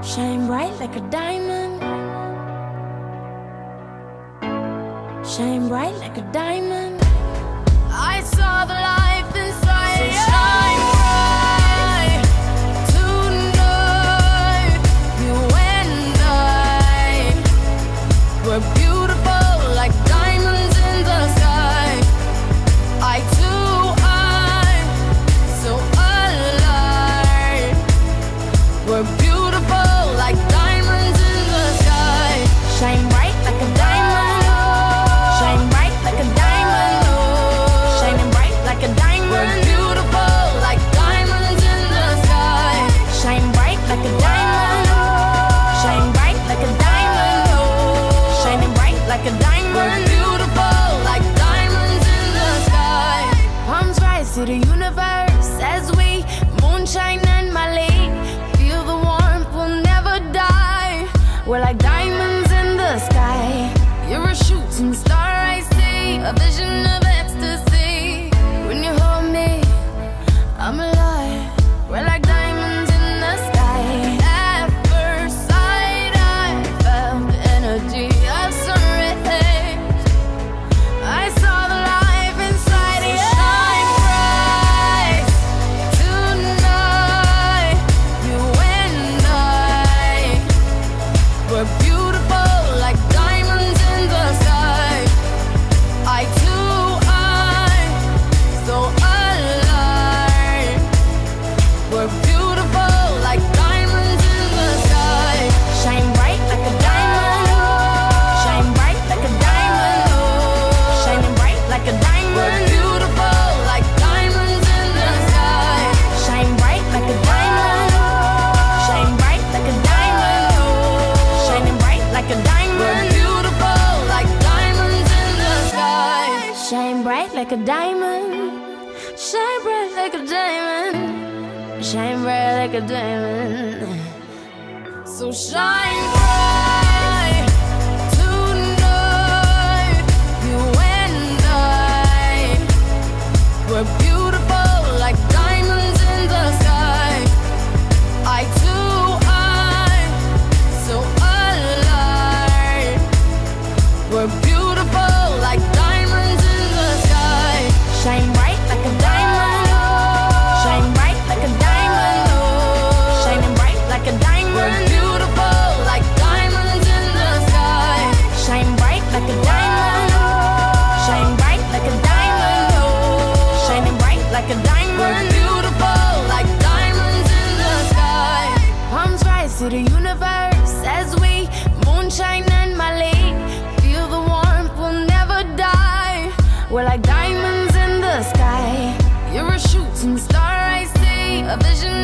Shine bright like a diamond. Shine bright like a diamond. I saw the life inside you. So shine bright tonight. You and I were beautiful like diamonds in the sky. Eye to eye, so alive. We're beautiful like diamonds in the sky. Shine bright like a diamond. Shine bright like a diamond. Shining bright like a diamond. We're beautiful like diamonds in the sky. Shine bright like a diamond. Shine bright like a diamond. Shining bright like a diamond. We're beautiful like diamonds in the sky. Palms rise to the universe as we moonshine and Mali. Feel the warmth, we'll never die. We're like diamonds in the sky. You're a shooting star, I see. A vision of ecstasy. When you hold me, I'm alive. We're like diamonds in the sky. At first sight, I felt the energy of sun rays. I saw the life inside you. Shine bright tonight. You and I were beautiful like diamonds in the sky. Eye to eye, so alive. We're beautiful like diamonds in the sky. Shine bright like a diamond. Shine bright like a diamond. Shining bright like a diamond. We're beautiful like diamonds in the sky. Shine bright like a diamond. Shine bright like a diamond. Shining bright like a diamond. We're beautiful like diamonds in the sky. Shine bright like a diamond. Shine bright like a diamond. Shine bright like a diamond. So shine bright tonight. You and I were beautiful like diamonds in the sky. Eye to eye, so alive. We're beautiful like diamonds in the sky. Shine bright like a diamond. Shine bright like a diamond. Shining bright like a diamond. We're beautiful like diamonds in the sky. Shine bright like a diamond. Shine bright like a diamond. Shining bright like a diamond. We're beautiful like diamonds in the sky. Palms rise to the universe as we moonshine and Mali. Feel the warmth, we'll never die. We're like diamonds in the sky. You're a shooting star, I see. A vision